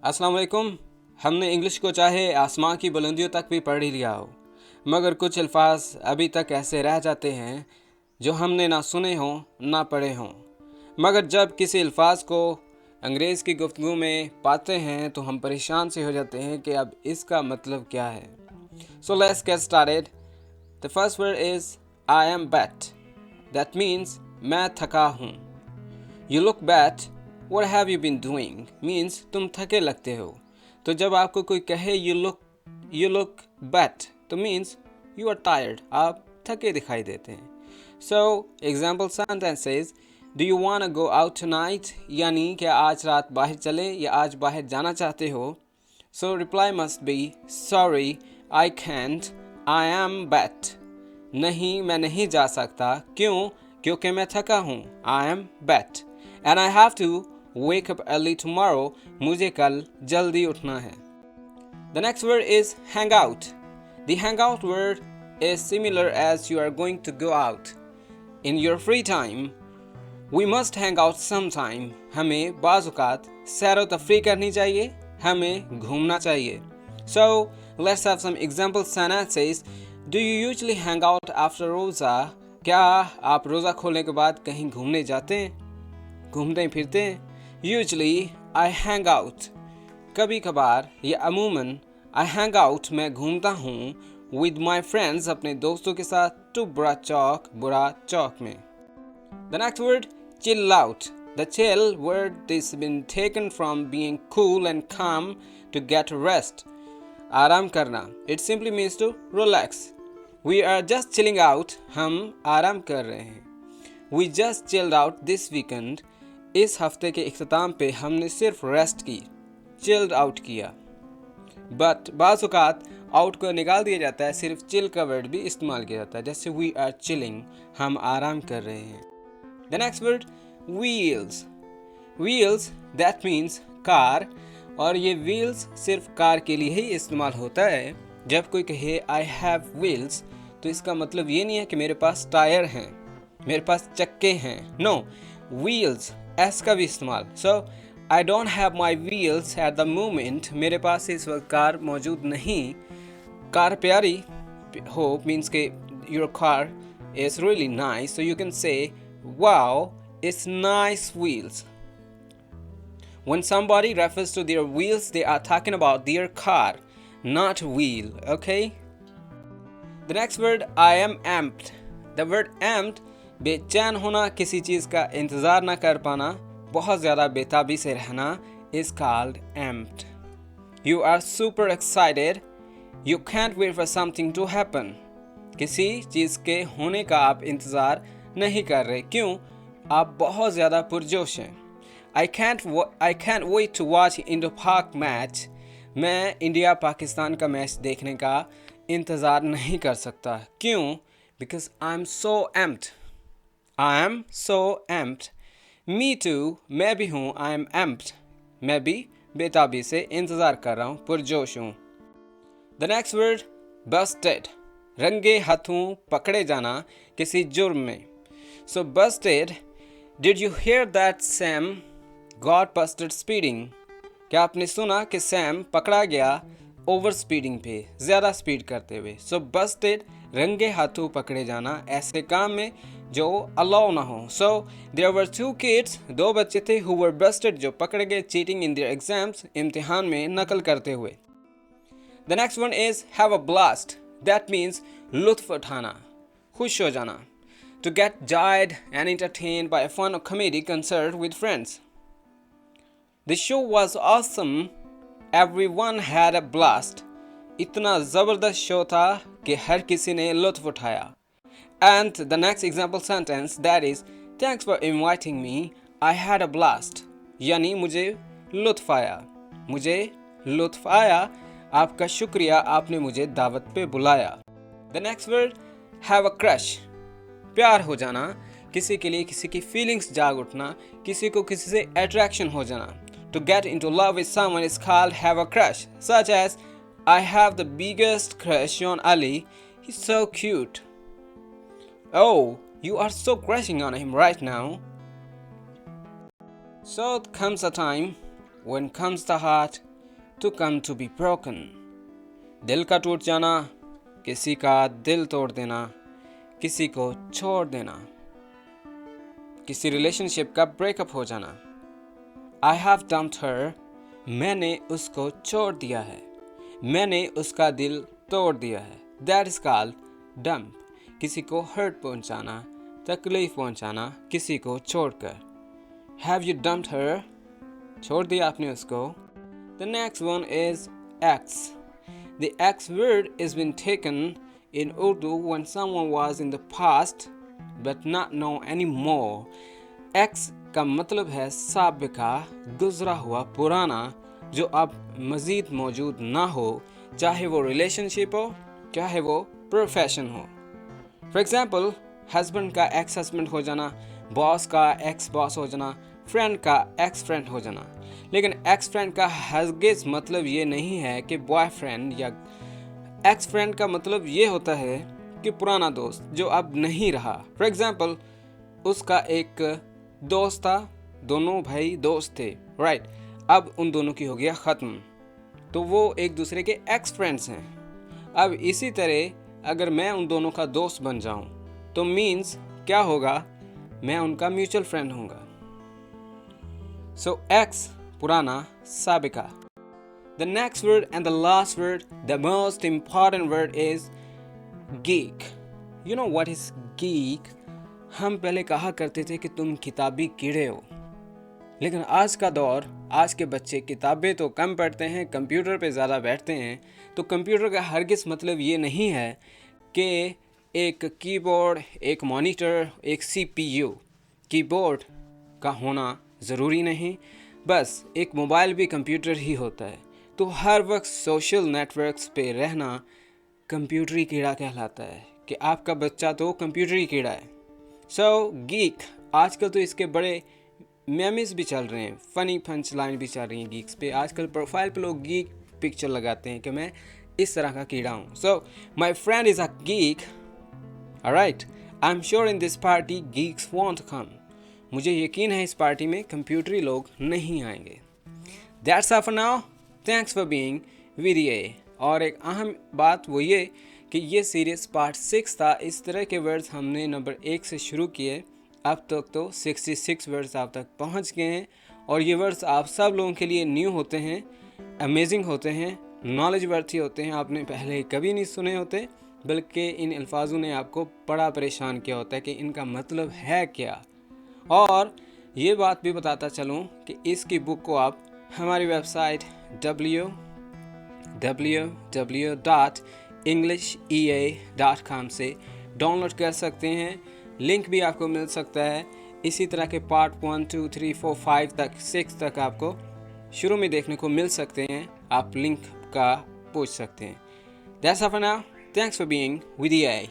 अस्सलाम वालेकुम। हमने इंग्लिश को चाहे आसमां की बुलंदियों तक भी पढ़ ही लिया हो, मगर कुछ अल्फाज अभी तक ऐसे रह जाते हैं जो हमने ना सुने हों ना पढ़े हों। मगर जब किसी अल्फाज को अंग्रेज़ की गुफ्तगू में पाते हैं तो हम परेशान से हो जाते हैं कि अब इसका मतलब क्या है। So let's get started. The first word is I am beat. That means मैं थका हूँ। You look beat, what have you been doing means तुम थके लगते हो। तो जब आपको कोई कहे यू लुक बैट तो मीन्स यू आर टायर्ड, आप थके दिखाई देते हैं। So example sentences, do you want go out tonight, यानी क्या आज रात बाहर चले या आज बाहर जाना चाहते हो। So reply must be sorry I can't, I am bat. नहीं, मैं नहीं जा सकता। क्यों? क्योंकि मैं थका हूँ। I am beat and I have to wake up early tomorrow, मुझे कल जल्दी उठना है। The next word is hang out. The hang out word is similar as you are going to go out in your free time. We must hang out some time, हमें बाज़ औक़ात सैर तफरी करनी चाहिए, हमें घूमना चाहिए। So let's have some example sentences. Do you usually hang out after roza, क्या आप रोज़ा खोलने के बाद कहीं घूमने जाते हैं, घूमते फिरते हैं। यूजुअली आई हैंग आउट, कभी कभार या अमूमन। आई हैंग आउट, मैं घूमता हूँ। विद माई फ्रेंड्स, अपने दोस्तों के साथ। टू बुरा चौक में। The next word chill out. The chill word is been taken from being cool and calm to get rest. आराम करना. It simply means to relax. We are just chilling out. हम आराम कर रहे हैं. We just chilled out this weekend. इस हफ्ते के इख्तिताम पे हमने सिर्फ रेस्ट की, chilled out किया. But बाज़ औक़ात आउट को निकाल दिया जाता है, सिर्फ chill का वर्ड भी इस्तेमाल किया जाता है, जैसे we are chilling, हम आराम कर रहे हैं. The next word wheels. Wheels that means car, और ये wheels सिर्फ कार के लिए ही इस्तेमाल होता है। जब कोई कहे I have wheels तो इसका मतलब ये नहीं है कि मेरे पास टायर हैं, मेरे पास चक्के हैं। No, wheels s का भी इस्तेमाल। So I don't have my wheels at the moment. मेरे पास इस वक्त कार मौजूद नहीं। कार प्यारी हो means के your car is really nice, so you can say wow, it's nice wheels. When somebody refers to their wheels, they are talking about their car, not wheel, okay? The next word, I am amped. The word amped, बेचैन होना, किसी चीज़ का इंतज़ार ना कर पाना, बहुत ज़्यादा बेताबी से रहना, is called amped. You are super excited. You can't wait for something to happen. किसी चीज़ के होने का आप इंतज़ार नहीं कर रहे। क्यों? आप बहुत ज़्यादा पुरजोश हैं। I can't wait to watch Indo-Pak match. मैं इंडिया पाकिस्तान का मैच देखने का इंतज़ार नहीं कर सकता। क्यों? Because I'm so amped. I am so amped. Me too. मैं भी हूँ। I am amped. मैं भी बेताबी से इंतज़ार कर रहा हूँ, पुरजोश हूँ। The next word, busted. रंगे हाथों पकड़े जाना किसी जुर्म में। So busted, did you hear that Sam got busted speeding? क्या आपने सुना कि सैम पकड़ा गया ओवर स्पीडिंग पे, ज़्यादा स्पीड करते हुए। So busted, रंगे हाथों पकड़े जाना ऐसे काम में जो अलाउ ना हो। So there were two kids, दो बच्चे थे, who were busted, जो पकड़े गए cheating in their exams, इम्तिहान में नकल करते हुए। The next one is have a blast. That means लुत्फ उठाना, खुश हो जाना। To get jarred and entertained by a fun comedy concert with friends. The show was awesome. Everyone had a blast. इतना ज़बरदस्त शो था कि हर किसी ने लुत्फ उठाया। And the next example sentence, that is, thanks for inviting me. I had a blast. यानी मुझे लुत्फ आया, मुझे लुत्फ आया, आपका शुक्रिया, आपने मुझे दावत पे बुलाया। The next word, have a crush. प्यार हो जाना, किसी के लिए किसी की फीलिंग्स जाग उठना, किसी को किसी से अट्रैक्शन हो जाना। To get into love with someone is called have a crush, such as I have the biggest crush on Ali. He's so cute. Oh, you are so crushing on him right now. So comes a time when comes the heart to come to be broken. दिल का टूट जाना, किसी का दिल तोड़ देना, किसी को छोड़ देना, किसी रिलेशनशिप का ब्रेकअप हो जाना. I have dumped her. मैंने उसको छोड़ दिया है. मैंने उसका दिल तोड़ दिया है. That is called dump. किसी को hurt पहुंचाना, तकलीफ पहुंचाना, किसी को छोड़कर. Have you dumped her? छोड़ दिया आपने उसको. The next one is ex. The ex word is been taken in Urdu when someone was in the past but not known anymore. Ex का मतलब है साबिका, गुजरा हुआ, पुराना, जो अब मज़ीद मौजूद ना हो, चाहे वो रिलेशनशिप हो, चाहे वो प्रोफेशन हो. फॉर एग्जाम्पल, हस्बैंड का एक्स हस्बैंड हो जाना, बॉस का एक्स बॉस हो जाना, फ्रेंड का एक्स फ्रेंड हो जाना. लेकिन एक्स फ्रेंड का हरगिज़ मतलब ये नहीं है कि बॉयफ्रेंड, या एक्स फ्रेंड का मतलब ये होता है कि पुराना दोस्त जो अब नहीं रहा. फॉर एग्जाम्पल, उसका एक दोस्त था, दोनों भाई दोस्त थे, राइट. अब उन दोनों की हो गया ख़त्म, तो वो एक दूसरे के एक्स फ्रेंड्स हैं. अब इसी तरह अगर मैं उन दोनों का दोस्त बन जाऊं तो मीन्स क्या होगा, मैं उनका म्यूचुअल फ्रेंड होऊंगा. सो एक्स पुराना, साबिका. The next word and the last word, the most important word is geek. You know what is geek? हम पहले कहा करते थे कि तुम किताबी कीड़े हो, लेकिन आज का दौर, आज के बच्चे किताबें तो कम पढ़ते हैं, कंप्यूटर पे ज़्यादा बैठते हैं. तो कंप्यूटर का हरगिज़ मतलब ये नहीं है कि एक कीबोर्ड, एक मॉनिटर, एक CPU. कीबोर्ड का होना ज़रूरी नहीं, बस एक मोबाइल भी कंप्यूटर ही होता है. तो हर वक्त सोशल नेटवर्क्स पे रहना कंप्यूटरी कीड़ा कहलाता है, कि आपका बच्चा तो कंप्यूटरी कीड़ा है. सो गीक, आजकल तो इसके बड़े मेम्स भी चल रहे हैं, फ़नी पंच लाइन भी चल रही हैं गीक्स पे. आजकल प्रोफाइल पे लोग गीक पिक्चर लगाते हैं कि मैं इस तरह का कीड़ा हूँ. So my friend is a geek. Alright, I am sure in this party geeks won't come. मुझे यकीन है इस पार्टी में कंप्यूटरी लोग नहीं आएंगे. That's all for now. Thanks for being with a. और एक अहम बात वो ये कि ये सीरीज़ पार्ट 6 था. इस तरह के वर्ड्स हमने नंबर 1 से शुरू किए, अब तक तो 66 वर्ड्स आप तक पहुंच गए हैं. और ये वर्ड्स आप सब लोगों के लिए न्यू होते हैं, अमेजिंग होते हैं, नॉलेज वर्थी होते हैं, आपने पहले कभी नहीं सुने होते, बल्कि इन अल्फाजों ने आपको बड़ा परेशान किया होता है कि इनका मतलब है क्या. और ये बात भी बताता चलूँ कि इसकी बुक को आप हमारी वेबसाइट www.englishea.com से डाउनलोड कर सकते हैं. लिंक भी आपको मिल सकता है. इसी तरह के पार्ट 1, 2, 3, 4, 5 तक, 6 तक आपको शुरू में देखने को मिल सकते हैं. आप लिंक का पूछ सकते हैं. That's all for now. Thanks for being with A.